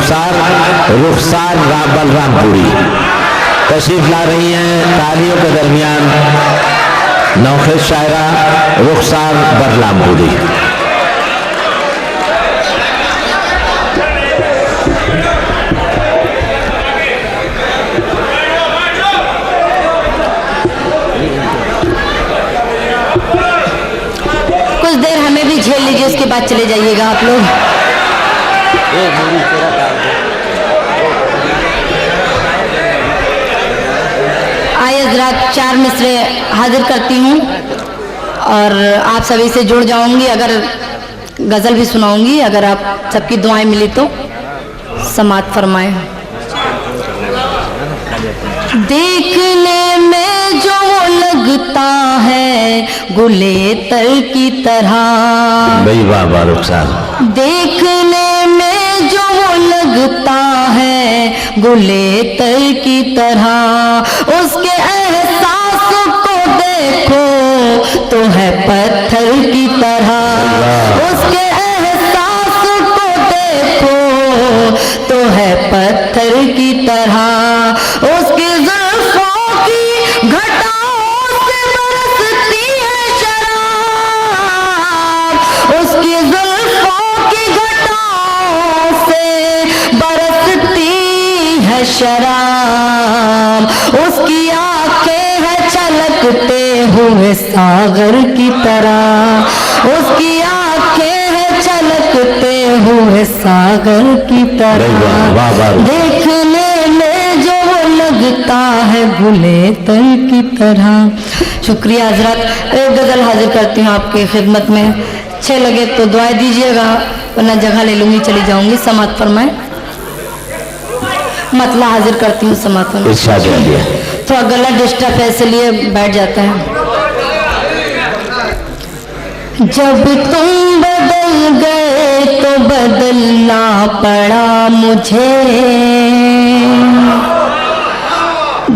रुखसार बलरामपुरी तशरीफ ला रही हैं। तालियों के दरमियान नौखे शायरा रुखसार बलरामपुरी। कुछ देर हमें भी झेल लीजिए, उसके बाद चले जाइएगा आप लोग। आइए हज़रात, 4 मिसरे हाजिर करती हूँ और आप सभी से जुड़ जाऊंगी। अगर गज़ल भी सुनाऊंगी, अगर आप सबकी दुआएं मिली तो समात फरमाएं। देखने में जो लगता है गुलेतर की तरह, देखने में जो लगता है गुलेतर की तरह, उसके एहसास को देखो तो है पत्थर की तरह, उसके एहसास को देखो तो है पत्थर की तरह, उसकी जुल्फों की घटाओं से बरसती है शराब, उसकी जुल्फों की घटाओं से बरसती है शराब, उसकी आंखें हैं छलकते हुए सागर की तरह, उसकी आंखें हैं छलकते हुए सागर की तरह, देखने में जो लगता है गुलेतर की तरह। शुक्रिया हजरत। एक गजल हाजिर करती हूँ आपकी खिदमत में, अच्छे लगे तो दुआएं दीजिएगा, वरना जगह ले लूंगी, चली जाऊंगी। समात फरमाए। मतला हाजिर करती हूँ, समात फरमाए। थोड़ा गला डिस्टर्ब है इसलिए बैठ जाता है। जब तुम बदल गए तो बदलना पड़ा मुझे,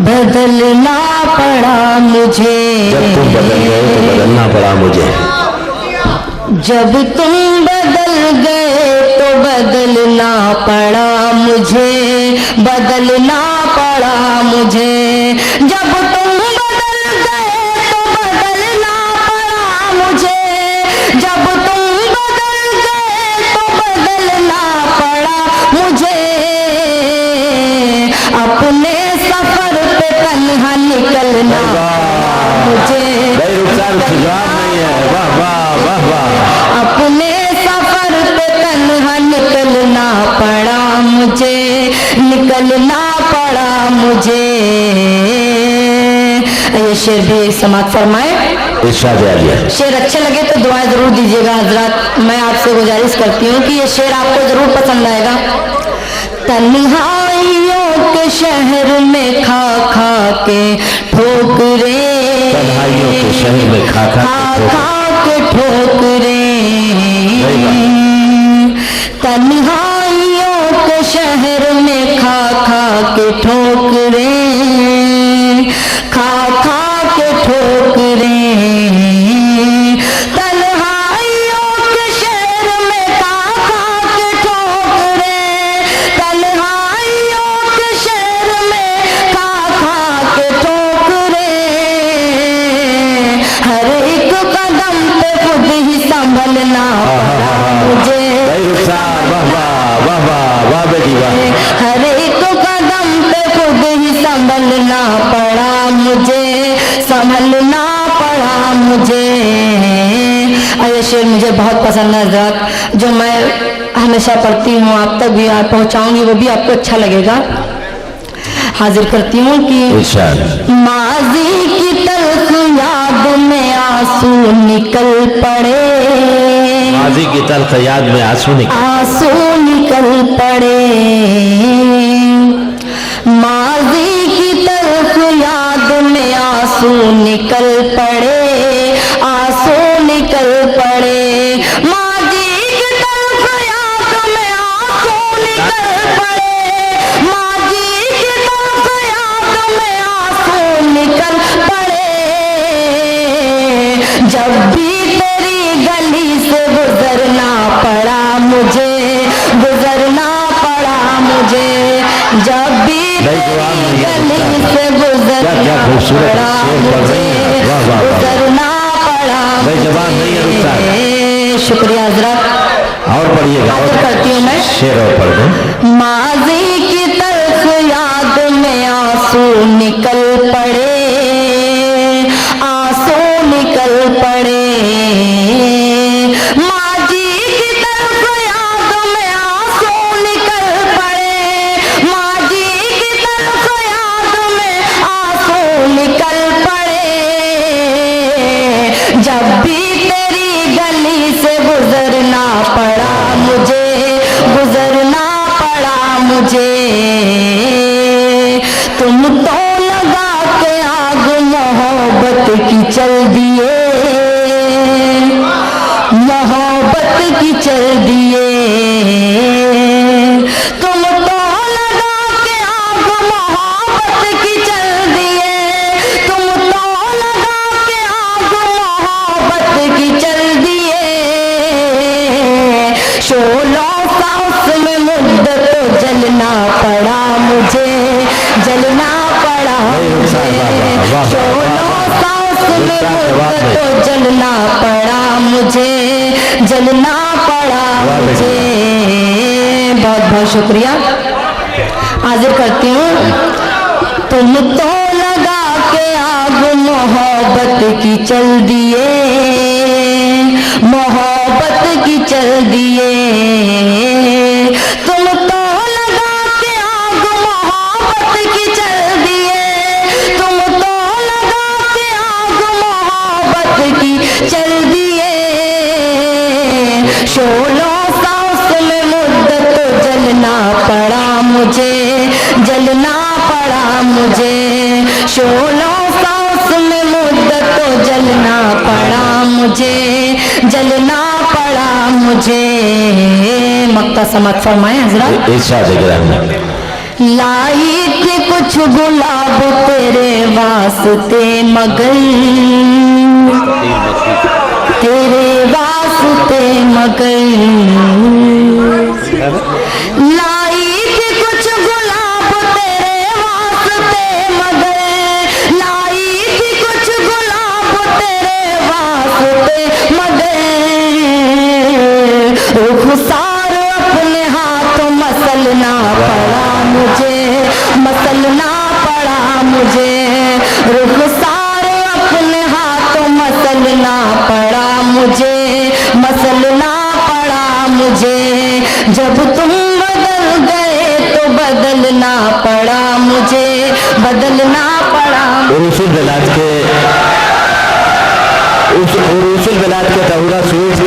बदलना पड़ा मुझे, जब तुम बदल गए तो बदलना पड़ा मुझे, जब तुम बदल गए तो बदलना पड़ा मुझे, बदलना पड़ा मुझे, जब तुम बदल गए तो बदलना पड़ा मुझे, जब तुम बदल गए तो बदलना पड़ा मुझे, अपने सफर पे तन्हा निकलना मुझे, अपने सफर पे तन्हा निकलना पड़ा मुझे, निकलना पड़ा मुझे। ये शेर भी समात फरमाए। शेर अच्छे लगे तो दुआएं जरूर दीजिएगा हजरात। मैं आपसे गुजारिश करती हूँ कि ये शेर आपको जरूर पसंद आएगा। तन्हाइयों के शहर में खा खा के ठोकरे, तन्हाइयों के शहर में खा के ठोकरे, तन्हाइयों के शहर में खा के ठोकरे, खा के ठोकरे, तन्हाइयों के शहर में खा के ठोकरे, तन्हाइयों के शहर में खा के ठोकरे, हर एक कदम पे खुद ही संभलना पड़ा मुझे, हर एक कदम पे खुद ही संभलना पड़ा मुझे, संभलना पड़ा मुझे। ये शेर मुझे बहुत पसंद है हज़रात, जो मैं हमेशा पढ़ती हूँ, आप तक भी पहुँचाऊंगी, वो भी आपको अच्छा लगेगा। हाजिर करती हूँ कि माजी की तल्ख याद में आंसू निकल पड़े, माजी की तल्ख याद में आंसू निकल पड़े, माजी की तल्ख याद में आंसू निकल पड़े, आंसू निकल पड़े, माजी की तल्ख याद में आंसू निकल पड़े, माजी की तल्ख याद में आंसू निकल पड़े, जब भी तेरी गली से गुजरना पड़ा मुझे, गुजरना पड़ा मुझे, जब भी तेरी गली से गुजरना पड़ा मुझे, गुजरना पड़ा मुझे। शुक्रिया हजरत। और पढ़िएगा, हाजिर करती हूँ मैं। शेर और पढ़ दो। माजी की तल्ख याद में आंसू निकल पड़े, आंसू निकल पड़े। माजी की तल्ख याद में आंसू निकल पड़े, माजी की तल्ख याद में आंसू निकल पड़े। जब भी तेरी गली से गुजरना पड़ा मुझे, गुजरना पड़ा मुझे। तुम तो लगा के आग मोहब्बत की चल दिए, मोहब्बत की चल दिए। तुम तो लगा के आग मोहब्बत की चल दिए, तुम तो लगा के आग मोहब्बत की चल दिए। शोलों सांस में मुद्दत तो जलना पड़ा मुझे, जलना पड़ा मुझे। शोलों सांस में मुद्दत तो जलना पड़ा मुझे, जलना पड़ा मुझे। बहुत बहुत शुक्रिया। हाजिर करती हूँ। तुम तो लगा के आग मोहब्बत की चल दिए, मोहब्बत की चल दिए। तुम तो लगा के आग मोहब्बत की चल दिए, तुम तो लगा के आग मोहब्बत की चल दिए। शोलों सांस में मुद्दत तो जलना पड़ा मुझे, जलना पड़ा मुझे। शोलों सांस में मुद्दत तो जलना पड़ा मुझे, जलना पड़ा मुझे। मक्ता समात फरमाए हजरत। इरशाद गिरामी। लाई थी कुछ गुलाब तेरे वास्ते मगर, तेरे वास्ते मगर। लाई थी कुछ गुलाब तेरे वास्ते मगर, लाई थी कुछ गुलाब तेरे वास्ते मगर। रुखसार अपने हाथों मसलना पड़ा मुझे, मसलना पड़ा मुझे। रुखसार अपने हाथों मसलना पड़ा मुझे, मसलना पड़ा मुझे। जब तुम बदल गए तो बदलना पड़ा मुझे, बदलना पड़ा। उरुसुल बिलाद के तहुरा स्वीट्स